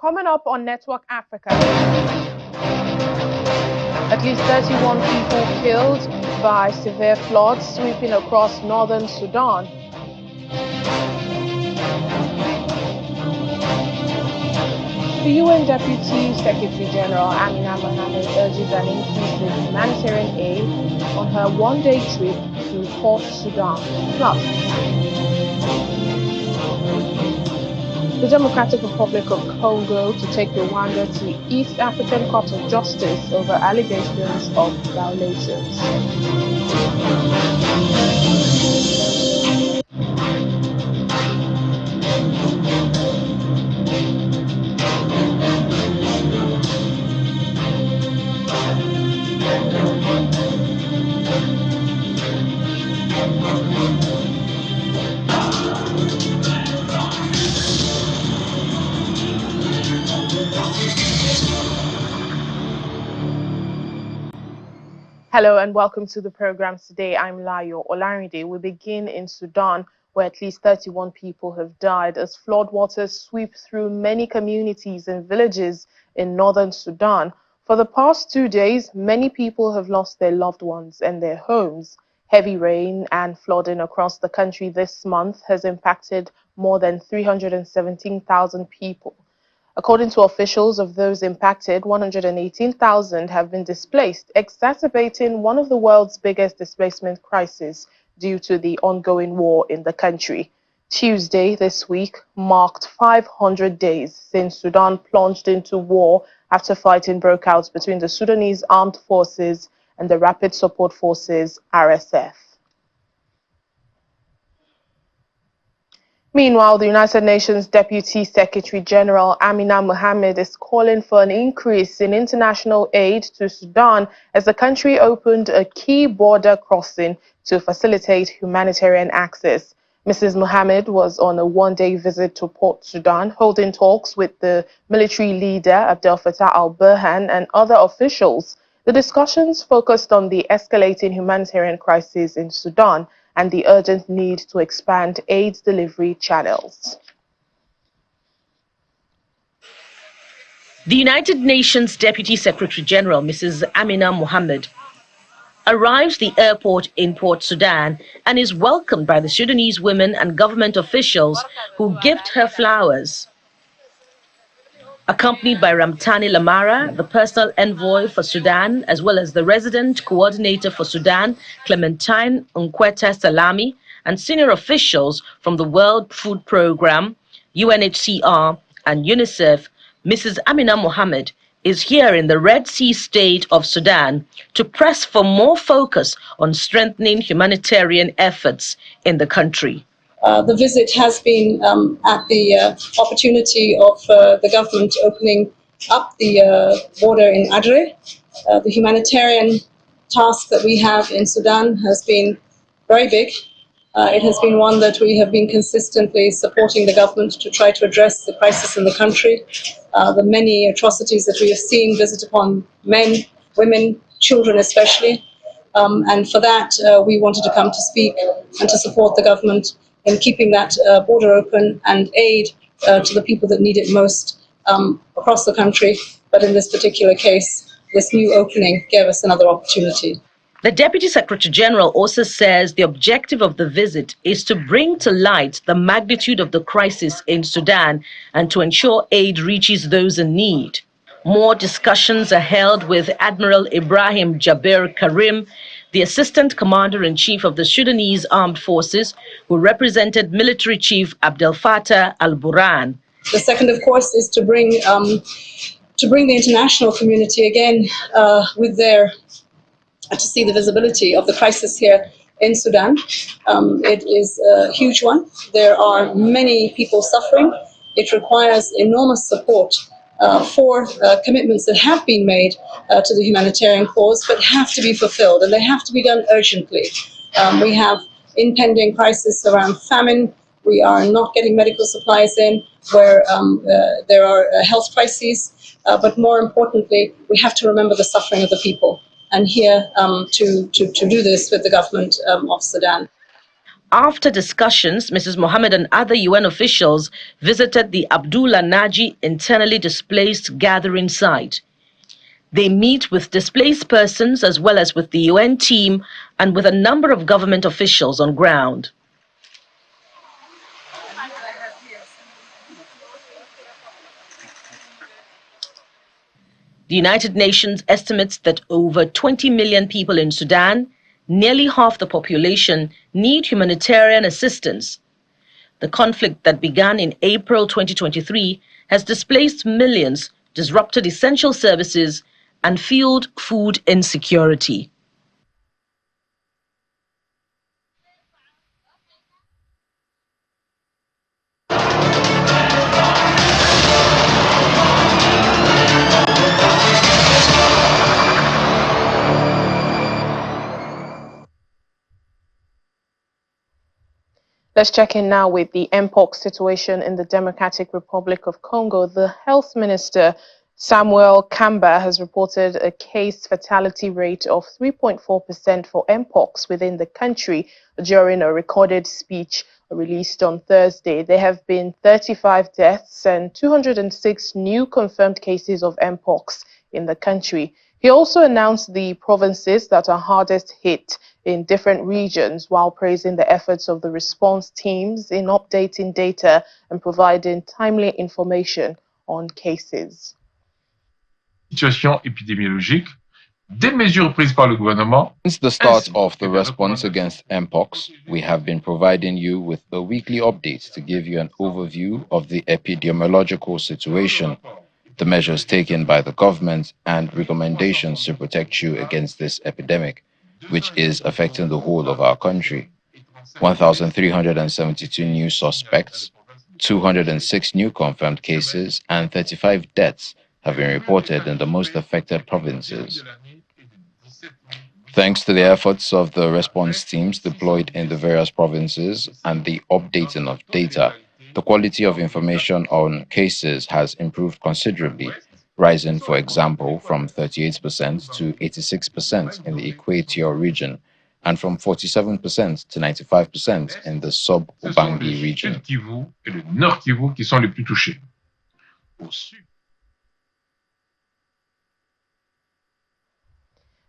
Coming up on Network Africa, at least 31 people killed by severe floods sweeping across northern Sudan. The UN Deputy Secretary General Amina Mohammed urges an increase in humanitarian aid on her one-day trip to Port Sudan. Plus, the Democratic Republic of Congo to take Rwanda to East African Court of Justice over allegations of violations. Hello and welcome to the program today. I'm Layo Olarinde. We begin in Sudan, where at least 31 people have died as floodwaters sweep through many communities and villages in northern Sudan. For the past 2 days, many people have lost their loved ones and their homes. Heavy rain and flooding across the country this month has impacted more than 317,000 people. According to officials, of those impacted, 118,000 have been displaced, exacerbating one of the world's biggest displacement crises due to the ongoing war in the country. Tuesday this week marked 500 days since Sudan plunged into war after fighting broke out between the Sudanese Armed Forces and the Rapid Support Forces, RSF. Meanwhile, the United Nations Deputy Secretary General Amina Mohammed is calling for an increase in international aid to Sudan as the country opened a key border crossing to facilitate humanitarian access. Mrs. Mohammed was on a one-day visit to Port Sudan, holding talks with the military leader Abdel Fattah al-Burhan and other officials. The discussions focused on the escalating humanitarian crisis in Sudan and the urgent need to expand aid delivery channels. The United Nations Deputy Secretary General, Mrs. Amina Mohammed, arrives the airport in Port Sudan and is welcomed by the Sudanese women and government officials who gift her flowers. Accompanied by Ramtani Lamara, the personal envoy for Sudan, as well as the resident coordinator for Sudan, Clementine Nkweta Salami, and senior officials from the World Food Programme, UNHCR, and UNICEF, Mrs. Amina Mohammed is here in the Red Sea state of Sudan to press for more focus on strengthening humanitarian efforts in the country. The visit has been at the opportunity of the government opening up the border in Adre. The humanitarian task that we have in Sudan has been very big. It has been one that we have been consistently supporting the government to try to address the crisis in the country. The many atrocities that we have seen visit upon men, women, children especially. And for that, we wanted to come to speak and to support the government in keeping that border open and aid to the people that need it most across the country. But in this particular case, this new opening gave us another opportunity. The Deputy Secretary General also says the objective of the visit is to bring to light the magnitude of the crisis in Sudan and to ensure aid reaches those in need. More discussions are held with Admiral Ibrahim Jaber Karim, the Assistant Commander-in-Chief of the Sudanese Armed Forces, who represented Military Chief Abdel Fattah al-Burhan. The second, of course, is to bring the international community again to see the visibility of the crisis here in Sudan. It is a huge one. There are many people suffering. It requires enormous support for commitments that have been made to the humanitarian cause, but have to be fulfilled, and they have to be done urgently. We have impending crisis around famine. We are not getting medical supplies in where there are health crises, but more importantly, we have to remember the suffering of the people, and here to do this with the government of Sudan. After discussions, Mrs. Mohammed and other UN officials visited the Abdullah Naji internally displaced gathering site. They meet with displaced persons as well as with the UN team and with a number of government officials on ground. The United Nations estimates that over 20 million people in Sudan, nearly half the population, need humanitarian assistance. The conflict that began in April 2023 has displaced millions, disrupted essential services, and fueled food insecurity. Let's check in now with the Mpox situation in the Democratic Republic of Congo. The health minister, Samuel Kamba, has reported a case fatality rate of 3.4% for Mpox within the country during a recorded speech released on Thursday. There have been 35 deaths and 206 new confirmed cases of Mpox in the country. He also announced the provinces that are hardest hit in different regions while praising the efforts of the response teams in updating data and providing timely information on cases. Situation épidémiologique, des mesures prises par le gouvernement. Since the start of the response against Mpox, we have been providing you with a weekly update to give you an overview of the epidemiological situation, the measures taken by the government, and recommendations to protect you against this epidemic, which is affecting the whole of our country. 1,372 new suspects, 206 new confirmed cases, and 35 deaths have been reported in the most affected provinces. Thanks to the efforts of the response teams deployed in the various provinces and the updating of data, the quality of information on cases has improved considerably, rising, for example, from 38% to 86% in the Equatorial region and from 47% to 95% in the sub-Ubangi region.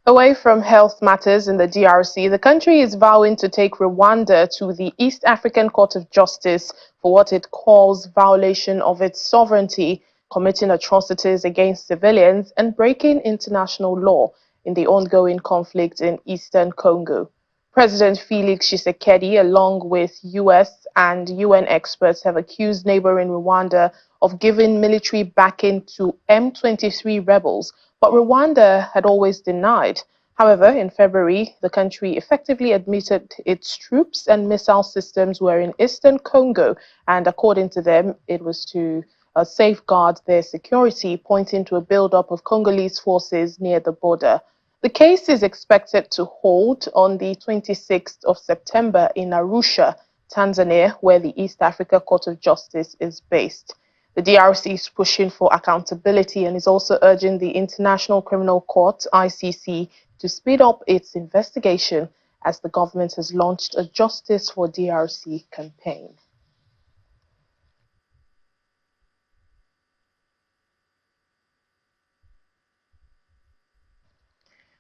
Away from health matters in the DRC, the country is vowing to take Rwanda to the East African Court of Justice for what it calls violation of its sovereignty, committing atrocities against civilians, and breaking international law in the ongoing conflict in eastern Congo. President Felix Tshisekedi, along with US and UN experts, have accused neighboring Rwanda of giving military backing to M23 rebels, but Rwanda had always denied. However, in February, the country effectively admitted its troops and missile systems were in eastern Congo, and according to them, it was to safeguard their security, pointing to a buildup of Congolese forces near the border. The case is expected to hold on the 26th of September in Arusha, Tanzania, where the East Africa Court of Justice is based. The DRC is pushing for accountability and is also urging the International Criminal Court, ICC, to speed up its investigation as the government has launched a Justice for DRC campaign.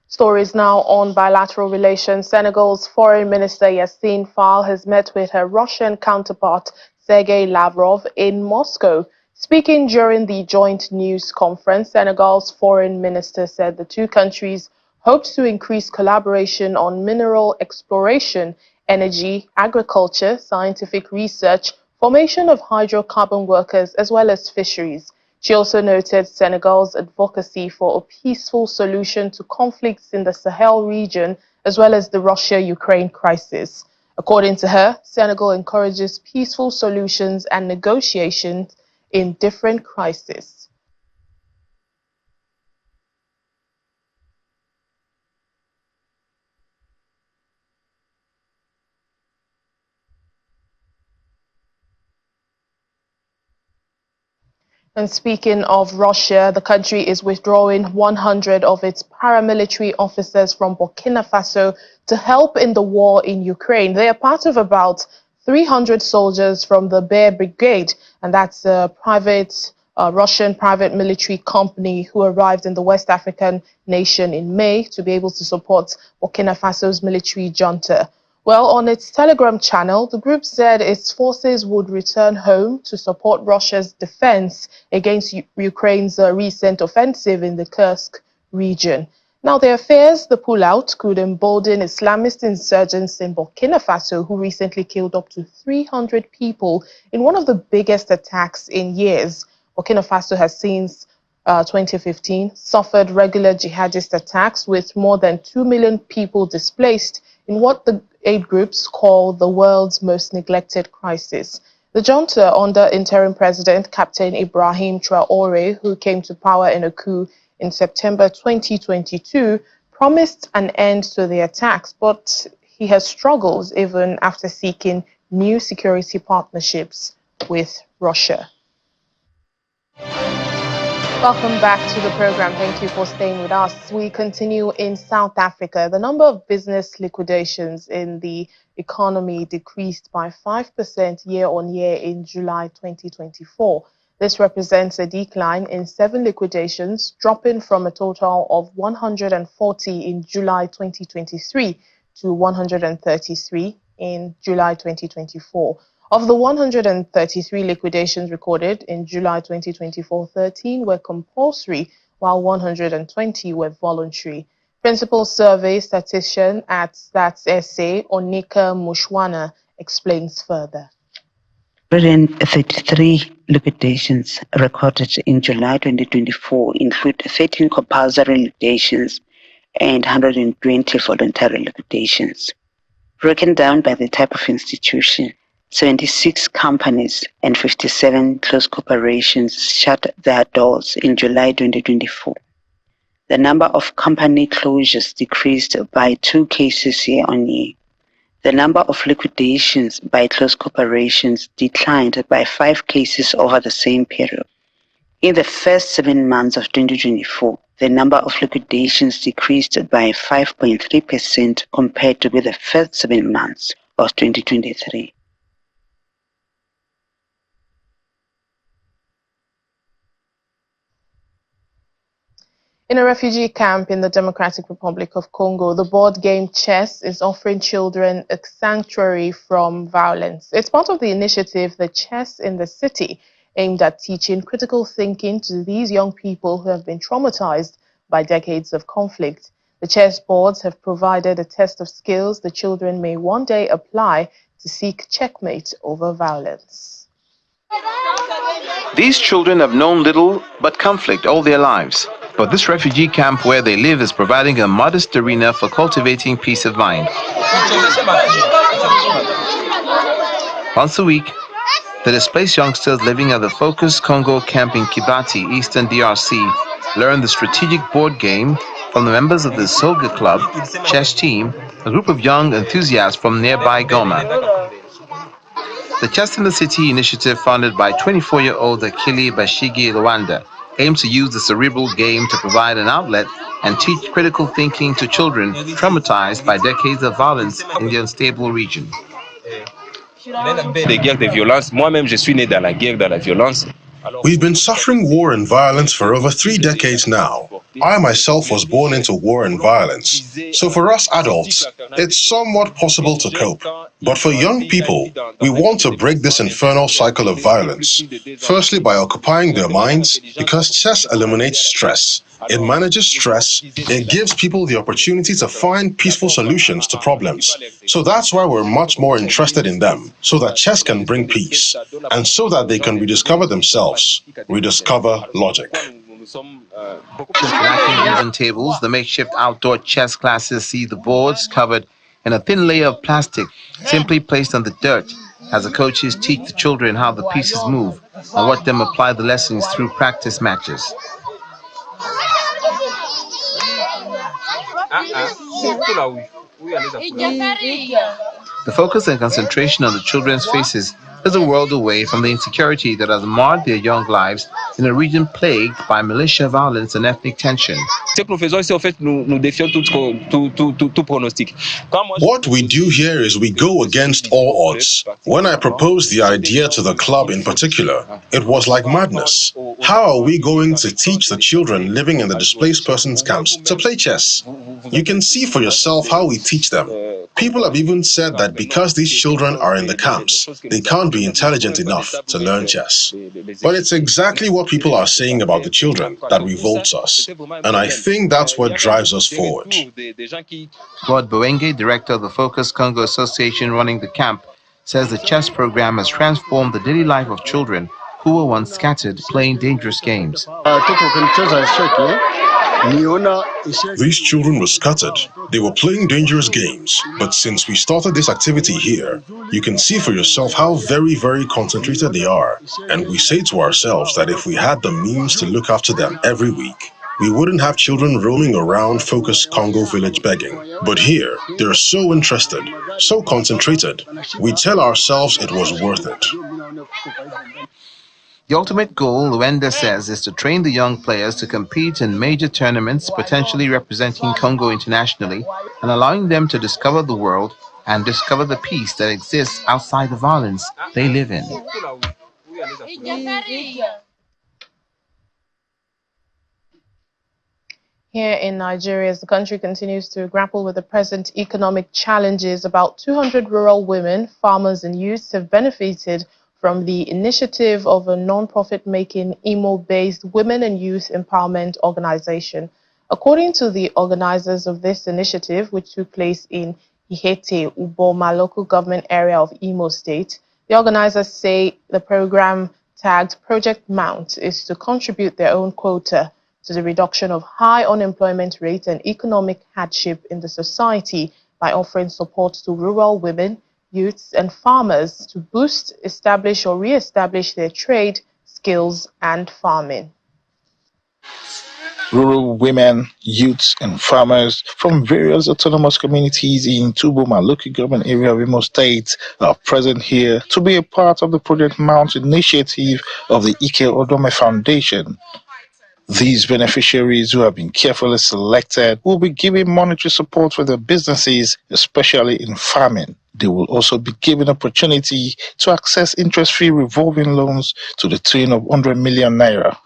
Stories now on bilateral relations. Senegal's Foreign Minister Yassine Fall has met with her Russian counterpart Sergei Lavrov in Moscow. Speaking during the joint news conference, Senegal's foreign minister said the two countries hoped to increase collaboration on mineral exploration, energy, agriculture, scientific research, formation of hydrocarbon workers, as well as fisheries. She also noted Senegal's advocacy for a peaceful solution to conflicts in the Sahel region, as well as the Russia-Ukraine crisis. According to her, Senegal encourages peaceful solutions and negotiations in different crises. And speaking of Russia, the country is withdrawing 100 of its paramilitary officers from Burkina Faso to help in the war in Ukraine. They are part of about 300 soldiers from the Bear Brigade, and that's a Russian private military company who arrived in the West African nation in May to be able to support Burkina Faso's military junta. Well, on its Telegram channel, the group said its forces would return home to support Russia's defense against Ukraine's recent offensive in the Kursk region. Now, their fears the pullout could embolden Islamist insurgents in Burkina Faso, who recently killed up to 300 people in one of the biggest attacks in years. Burkina Faso has since 2015 suffered regular jihadist attacks with more than 2 million people displaced in what the aid groups call the world's most neglected crisis. The junta under interim president Captain Ibrahim Traoré, who came to power in a coup in September 2022, promised an end to the attacks, but he has struggled even after seeking new security partnerships with Russia. Welcome back to the program. Thank you for staying with us. We continue in South Africa. The number of business liquidations in the economy decreased by 5% year-on-year in July 2024. This represents a decline in 7 liquidations, dropping from a total of 140 in July 2023 to 133 in July 2024. Of the 133 liquidations recorded in July 2024, 13 were compulsory, while 120 were voluntary. Principal Survey Statistician at Stats SA, Onika Mushwana, explains further. 133 liquidations recorded in July 2024 include 13 compulsory liquidations and 120 voluntary liquidations. Broken down by the type of institution, 76 companies and 57 close corporations shut their doors in July 2024. The number of company closures decreased by 2 cases year-on-year. The number of liquidations by close corporations declined by 5 cases over the same period. In the first 7 months of 2024, the number of liquidations decreased by 5.3% compared to the first 7 months of 2023. In a refugee camp in the Democratic Republic of Congo, the board game chess is offering children a sanctuary from violence. It's part of the initiative, The Chess in the City, aimed at teaching critical thinking to these young people who have been traumatized by decades of conflict. The chess boards have provided a test of skills the children may one day apply to seek checkmate over violence. These children have known little but conflict all their lives. But this refugee camp where they live is providing a modest arena for cultivating peace of mind. Once a week, the displaced youngsters living at the Focus Congo camp in Kibati, Eastern DRC, learn the strategic board game from the members of the Soga Club chess team, a group of young enthusiasts from nearby Goma. The Chess in the City initiative, founded by 24-year-old Akili Bashigi Rwanda, aims to use the cerebral game to provide an outlet and teach critical thinking to children traumatized by decades of violence in the unstable region. We've been suffering war and violence for over 3 decades now. I myself was born into war and violence. So for us adults, it's somewhat possible to cope. But for young people, we want to break this infernal cycle of violence. Firstly, by occupying their minds, because chess eliminates stress. It manages stress. It gives people the opportunity to find peaceful solutions to problems. So that's why we're much more interested in them, so that chess can bring peace, and so that they can rediscover themselves, rediscover logic. Lacking even tables, the makeshift outdoor chess classes see the boards covered in a thin layer of plastic simply placed on the dirt, as the coaches teach the children how the pieces move and let them apply the lessons through practice matches. The focus and concentration on the children's faces is a world away from the insecurity that has marred their young lives in a region plagued by militia violence and ethnic tension. What we do here is we go against all odds. When I proposed the idea to the club in particular, it was like madness. How are we going to teach the children living in the displaced persons camps to play chess? You can see for yourself how we teach them. People have even said that because these children are in the camps, they can't be intelligent enough to learn chess. But it's exactly what people are saying about the children that revolts us. And I think that's what drives us forward. Rod Boenge, director of the Focus Congo Association running the camp, says the chess program has transformed the daily life of children who were once scattered playing dangerous games. These children were scattered. They were playing dangerous games. But since we started this activity here, you can see for yourself how very, very concentrated they are. And we say to ourselves that if we had the means to look after them every week, we wouldn't have children roaming around Focus Congo village begging. But here, they're so interested, so concentrated. We tell ourselves it was worth it. The ultimate goal, Luenda says, is to train the young players to compete in major tournaments, potentially representing Congo internationally, and allowing them to discover the world and discover the peace that exists outside the violence they live in. Here in Nigeria, as the country continues to grapple with the present economic challenges, about 200 rural women, farmers and youths have benefited from the initiative of a non-profit making Imo-based women and youth empowerment organization. According to the organizers of this initiative, which took place in Ihete, Uboma local government area of Imo State, the organizers say the program tagged Project Mount is to contribute their own quota to the reduction of high unemployment rate and economic hardship in the society by offering support to rural women, youths and farmers to boost, establish or re-establish their trade, skills and farming. Rural women, youths and farmers from various autonomous communities in Uboma local government area of Imo State are present here to be a part of the Project Mount initiative of the Ike Odome Foundation. These beneficiaries, who have been carefully selected, will be given monetary support for their businesses, especially in farming. They will also be given opportunity to access interest-free revolving loans to the tune of 100 million naira.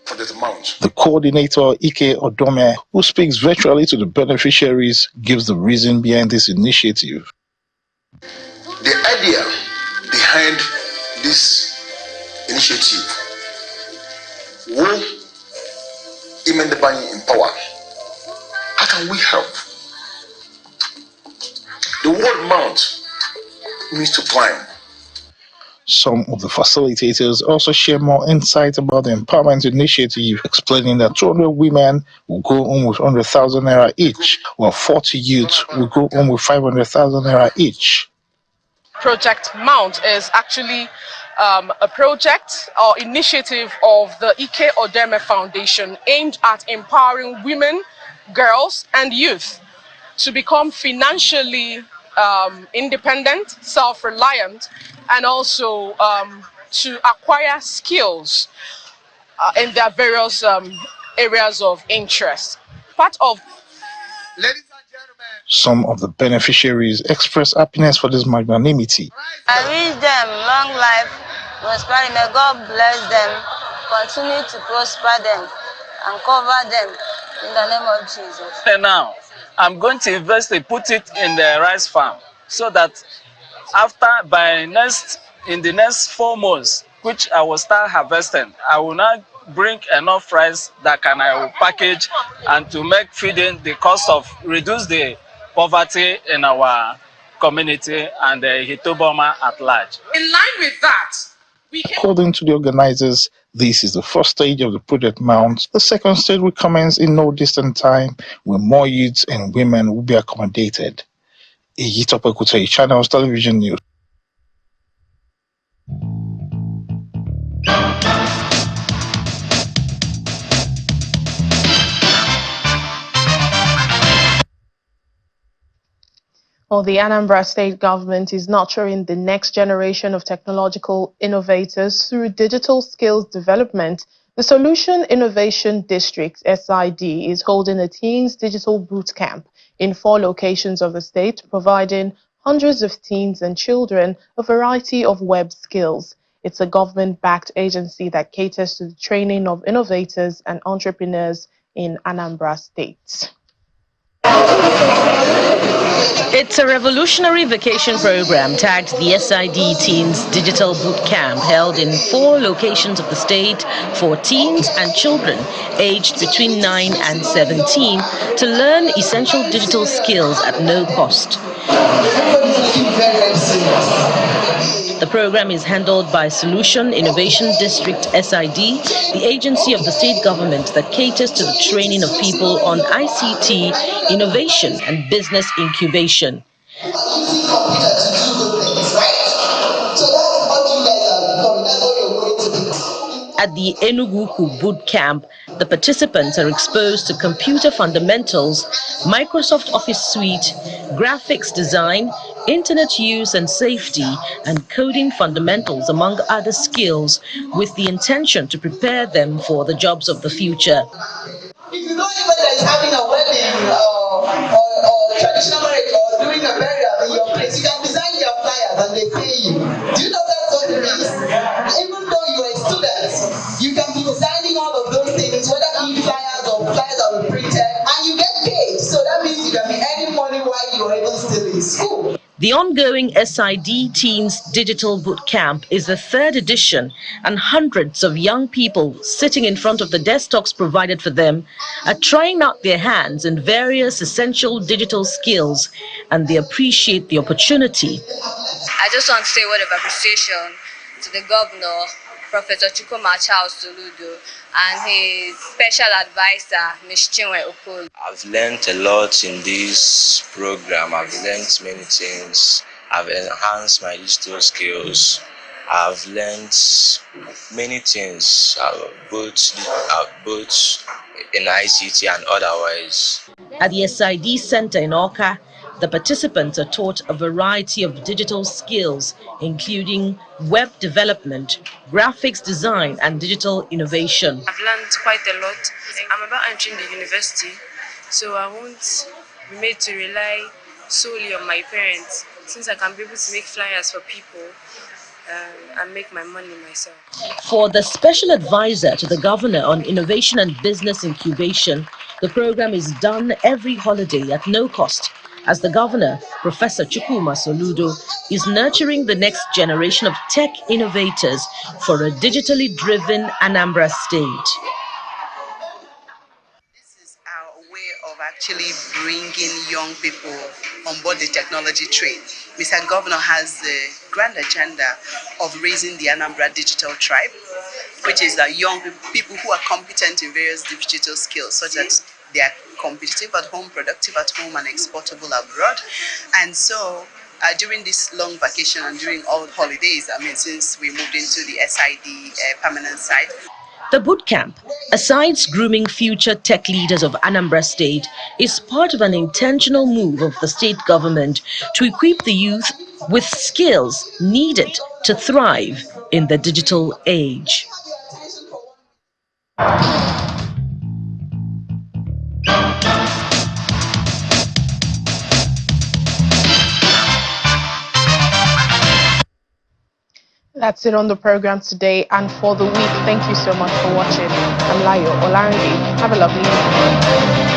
The coordinator, Ike Odome, who speaks virtually to the beneficiaries, gives the reason behind this initiative. The idea behind this initiative will Women the buying in power. How can we help? The word mount means to climb. Some of the facilitators also share more insight about the empowerment initiative, explaining that 200 women will go home with 100,000 naira each, while 40 youths will go home with 500,000 naira each. Project Mount is actually a project or initiative of the Ike Odeme Foundation aimed at empowering women, girls and youth to become financially independent, self-reliant, and also to acquire skills in their various areas of interest. Part of Some of the beneficiaries express happiness for this magnanimity. I wish them long life, prosperity. May God bless them, continue to prosper them and cover them in the name of Jesus. And now, I'm going to invest and put it in the rice farm so that in the next 4 months, which I will start harvesting, I will not bring enough rice that I will package and to make feeding the cost of reduce the poverty in our community and the Hitoboma at large. In line with that, According to the organizers, this is the first stage of the Project Mount. The second stage will commence in no distant time, where more youths and women will be accommodated. Iyitope Kutai, Channels Television News. Well, the Anambra state government is nurturing the next generation of technological innovators through digital skills development. The Solution Innovation District, SID, is holding a teens digital boot camp in 4 locations of the state, providing hundreds of teens and children a variety of web skills. It's a government-backed agency that caters to the training of innovators and entrepreneurs in Anambra State. It's a revolutionary vacation program tagged the SID Teens Digital Boot Camp, held in 4 locations of the state for teens and children aged between 9 and 17 to learn essential digital skills at no cost. The program is handled by Solution Innovation District SID, the agency of the state government that caters to the training of people on ICT, innovation and business incubation. At the Enugu Boot Camp, the participants are exposed to computer fundamentals, Microsoft Office Suite, graphics design, internet use and safety, and coding fundamentals, among other skills, with the intention to prepare them for the jobs of the future. If you know anybody that is having a wedding or traditional marriage or doing a burial in your place, you can design their flyers and they pay you. Do you know that's what it means? Even though you're a student, you can be designing all of those things, whether e-flyers or flyers that were printed, and you get paid. So that means you can be earning money while you're even still in school. The ongoing SID Teens Digital Boot Camp is the 3rd edition, and hundreds of young people sitting in front of the desktops provided for them are trying out their hands in various essential digital skills, and they appreciate the opportunity. I just want to say a word of appreciation to the governor, Professor Chukwuma Charles Soludo, and his special advisor, Ms. Chinwe Okolo. I've learned a lot in this program. I've learned many things. I've enhanced my digital skills. I've learned many things, both in ICT and otherwise. At the SID Center in Awka, the participants are taught a variety of digital skills, including web development, graphics design, and digital innovation. I've learned quite a lot. I'm about entering the university, so I won't be made to rely solely on my parents, since I can be able to make flyers for people and make my money myself. For the special advisor to the governor on innovation and business incubation, the program is done every holiday at no cost, as the governor, Professor Chukwuma Soludo, is nurturing the next generation of tech innovators for a digitally driven Anambra state. This is our way of actually bringing young people on board the technology train. Mr. Governor has the grand agenda of raising the Anambra digital tribe, which is the young people who are competent in various digital skills, such that they are competitive at home, productive at home, and exportable abroad. And so during this long vacation and during all holidays, since we moved into the SID permanent site. The bootcamp, aside grooming future tech leaders of Anambra State, is part of an intentional move of the state government to equip the youth with skills needed to thrive in the digital age. That's it on the program today and for the week. Thank you so much for watching. I'm Layo Olarinde. Have a lovely evening.